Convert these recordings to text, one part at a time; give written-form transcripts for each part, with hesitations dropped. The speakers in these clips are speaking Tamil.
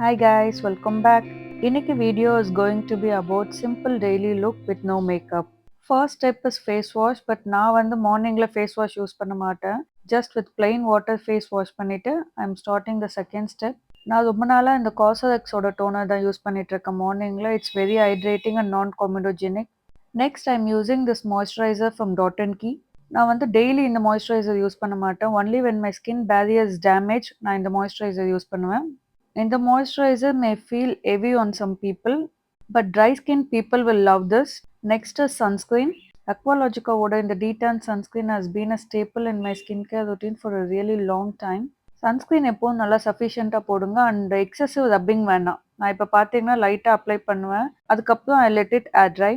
Hi guys, welcome back. இன்னைக்கு video is going to be about simple daily look with no makeup. First step is face wash, but நான் வந்து மார்னிங்ல face wash யூஸ் பண்ண மாட்டேன். Just with plain water face wash பண்ணிட்டு I'm starting the second step. நான் ரொம்ப நாளா இந்த காஸ்மெட்டிக்ஸோட டோனர் தான் யூஸ் பண்ணிட்டு இருக்கேன் மார்னிங்ல. It's very hydrating and non-comedogenic. Next I'm using this moisturizer from Dot and Key. நான் வந்து டெய்லி இந்த மாய்ஸ்சரைசர் யூஸ் பண்ண மாட்டேன். Only when my skin barrier is damaged நான் இந்த மாய்ஸ்சரைசர் யூஸ் பண்ணுவேன். And the moisturizer may feel heavy on some people, but dry skin people will love this. Next is sunscreen. Aqualogica ஓட இந்த D10 sunscreen has been a staple in my skincare routine for a really long time. Sunscreen எப்போவும் நல்லா சஃபிஷியண்ட்டாக போடுங்க அண்ட் எக்ஸசிவ் ரப்பிங் வேண்டாம். நான் இப்போ பார்த்தீங்கன்னா லைட்டாக அப்ளை பண்ணுவேன், அதுக்கப்புறம் I let it air try.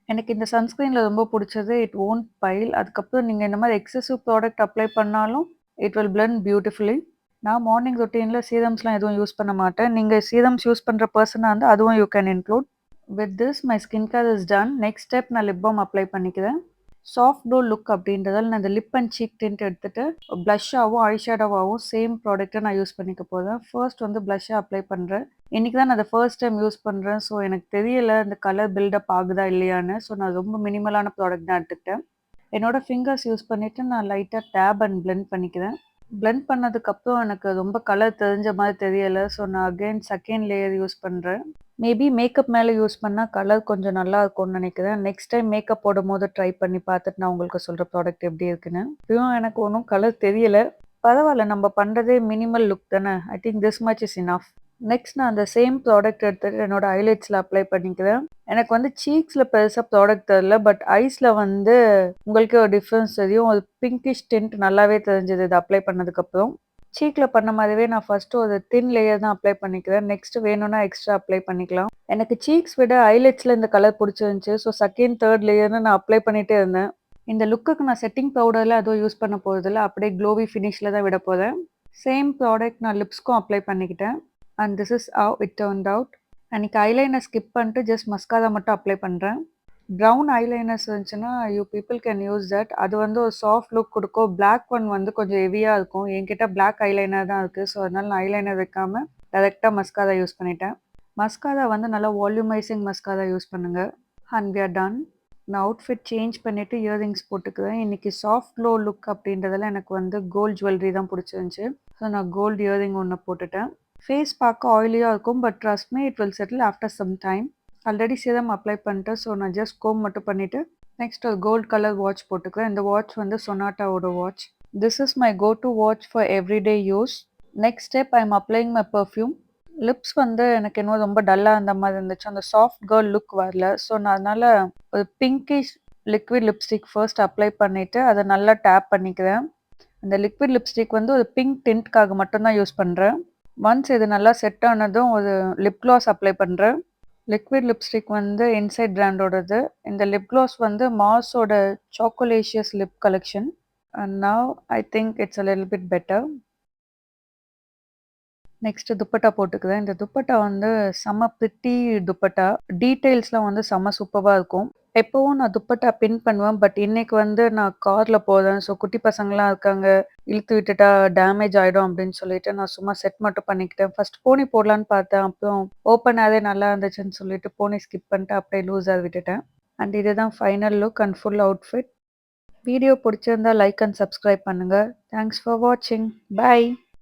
எனக்கு இந்த சன்ஸ்க்ரீனில் ரொம்ப பிடிச்சது இட் ஓன்ட் பைல். அதுக்கப்புறம் நீங்கள் இந்த மாதிரி எக்ஸசிவ் ப்ராடக்ட் அப்ளை பண்ணாலும் இட் வில் பிளெண்ட் பியூட்டிஃபுல்லி. நான் மார்னிங் ரொட்டீனில் சீரம்ஸ்லாம் எதுவும் யூஸ் பண்ண மாட்டேன். நீங்கள் சீரம்ஸ் யூஸ் பண்ணுற பர்சனாக இருந்தால் அதுவும் you can include. With this my skin care is done. Next step நான் லிப் பாம் அப்ளை பண்ணிக்கிறேன். சாஃப்ட் டோ லுக் அப்படின்றதால நான் இந்த லிப் அண்ட் சீக் டிண்ட் எடுத்துகிட்டு ப்ளஷ்ஷாகவும் ஐஷேடோவாகவும் சேம் ப்ராடக்ட்டை நான் யூஸ் பண்ணிக்க போகிறேன். ஃபர்ஸ்ட் வந்து ப்ளஷ்ஷாக அப்ளை பண்ணுறேன். இன்றைக்கி தான் நான் அதை ஃபர்ஸ்ட் டைம் யூஸ் பண்ணுறேன். ஸோ எனக்கு தெரியலை இந்த கலர் பில்டப் ஆகுதா இல்லையான்னு. ஸோ நான் ரொம்ப மினிமலான ப்ராடக்ட் தான் எடுத்துக்கிட்டேன். என்னோடய ஃபிங்கர்ஸ் யூஸ் பண்ணிவிட்டு நான் லைட்டாக டேப் அண்ட் பிளெண்ட் பண்ணிக்கிறேன். பிளெண்ட் பண்ணதுக்கப்புறம் எனக்கு ரொம்ப கலர் தெரிஞ்ச மாதிரி தெரியலை. ஸோ நான் அகெயின் செகண்ட் லேயர் யூஸ் பண்ணுறேன். மேபி மேக்கப் மேலே யூஸ் பண்ணால் கலர் கொஞ்சம் நல்லா இருக்கும்னு நினைக்கிறேன். நெக்ஸ்ட் டைம் மேக்கப் போடும் போது ட்ரை பண்ணி பார்த்துட்டு நான் உங்களுக்கு சொல்கிற ப்ராடக்ட் எப்படி இருக்குன்னு. இப்பயும் எனக்கு ஒன்றும் கலர் தெரியலை. பரவாயில்ல, நம்ம பண்ணுறதே மினிமல் லுக் தானே. I think this much is enough. Next நான் அந்த சேம் ப்ராடக்ட் எடுத்துகிட்டு என்னோட ஐலைட்ஸில் அப்ளை பண்ணிக்கிறேன். எனக்கு வந்து சீக்ஸில் பெருசாக ப்ராடக்ட் தெரில, பட் ஐஸில் வந்து உங்களுக்கே ஒரு டிஃப்ரென்ஸ் தெரியும். ஒரு பிங்கிஷ் டிண்ட் நல்லாவே தெரிஞ்சது இது அப்ளை பண்ணதுக்கப்புறம். சீக்கில் பண்ண மாதிரியே நான் ஃபஸ்ட்டு ஒரு தின் லேயர் தான் அப்ளை பண்ணிக்கிறேன். நெக்ஸ்ட் வேணும்னா எக்ஸ்ட்ரா அப்ளை பண்ணிக்கலாம். எனக்கு சீக்ஸ் விட ஐலைட்ஸில் இந்த கலர் பிடிச்சிருந்துச்சி. ஸோ செகண்ட் தேர்ட் லேயர்னு நான் அப்ளை பண்ணிகிட்டே இருந்தேன். இந்த லுக்குக்கு நான் செட்டிங் பவுடரில் அதுவும் யூஸ் பண்ண போகிறதில்ல, அப்படியே க்ளோவி ஃபினிஷில் தான் விட போகிறேன். சேம் ப்ராடக்ட் நான் லிப்ஸ்க்கும் அப்ளை பண்ணிக்கிட்டேன். And this is how it turned out. அன்றைக்கி ஐலைனர் ஸ்கிப் பண்ணிட்டு ஜஸ்ட் மஸ்காரா மட்டும் அப்ளை பண்ணுறேன். ப்ரௌன் ஐலைனர்ஸ் இருந்துச்சுன்னா you people can use that. அது வந்து ஒரு சாஃப்ட் லுக் கொடுக்கும். பிளாக் ஒன் வந்து கொஞ்சம் ஹெவியாக இருக்கும். என்கிட்ட பிளாக் ஐலைனர் தான் இருக்குது. ஸோ அதனால் நான் ஐலைனர் வைக்காமல் டேரெக்டாக மஸ்காரா யூஸ் பண்ணிட்டேன். மஸ்காரா வந்து நல்லா வால்யூமைசிங் மஸ்காரா யூஸ் பண்ணுங்கள். And we are done. நான் அவுட்ஃபிட் சேஞ்ச் பண்ணிவிட்டு இயரிங்ஸ் போட்டுக்குவேன். இன்றைக்கி சாஃப்ட் க்ளோ லுக் அப்படின்றதால எனக்கு வந்து கோல்டு ஜுவல்லரி தான் பிடிச்சிருந்துச்சி. ஸோ நான் கோல்டு இயரிங் ஒன்று போட்டுட்டேன். ஃபேஸ் பார்க்க ஆயிலியாக இருக்கும், but trust me it will settle after some time. Already serum apply பண்ணிட்டு ஸோ நான் ஜஸ்ட் கோம் மட்டும் பண்ணிவிட்டு நெக்ஸ்ட் ஒரு கோல்ட் கலர் வாட்ச் போட்டுக்கிறேன். இந்த வாட்ச் வந்து சொனாட்டாவோட watch. This is my go to watch for everyday use. Next step I am applying my perfume. Lips வந்து எனக்கு இன்னும் ரொம்ப டல்லாக இருந்த மாதிரி இருந்துச்சு. அந்த சாஃப்ட் கேர்ள் லுக் வரல. ஸோ நான் அதனால் ஒரு pinkish liquid lipstick first apply பண்ணிவிட்டு அதை நல்லா டேப் பண்ணிக்கிறேன். அந்த லிக்விட் லிப்ஸ்டிக் வந்து ஒரு பிங்க் டிண்ட்காக மட்டும்தான் யூஸ் பண்ணுறேன். ஒன்ஸ் இது நல்லா செட் ஆனதும் ஒரு லிப் க்ளாஸ் அப்ளை பண்ணுறேன். லிக்விட் லிப்ஸ்டிக் வந்து இன்சைட் பிராண்டோடது. இந்த லிப் க்ளாஸ் வந்து மாஸோட சாக்கோலேஷியஸ் lip collection. And now I think it's a little bit better. Next dupatta போட்டுக்குவேன். இந்த துப்பட்டா வந்து செம்ம பிரிட்டி துப்பட்டா. டீட்டெயில்ஸ்லாம் வந்து செம்ம சூப்பராக இருக்கும். எப்போவும் நான் துப்பட்டா பின் பண்ணுவேன், பட் இன்னைக்கு வந்து நான் காரில் போகிறேன். ஸோ குட்டி பசங்களாம் இருக்காங்க, இழுத்து விட்டுட்டா டேமேஜ் ஆகிடும் அப்படின்னு சொல்லிட்டு நான் சும்மா செட் மட்டும் பண்ணிக்கிட்டேன். ஃபர்ஸ்ட் போனி போடலான்னு பார்த்தேன், அப்புறம் ஓப்பன் ஆகவே நல்லா இருந்துச்சுன்னு சொல்லிட்டு போனி ஸ்கிப் பண்ணிட்டு அப்படியே லூஸாக விட்டுட்டேன். அண்ட் இதுதான் final look and full outfit. Video பிடிச்சிருந்தா லைக் அண்ட் சப்ஸ்கிரைப் பண்ணுங்கள். தேங்க்ஸ் ஃபார் வாட்சிங். பை.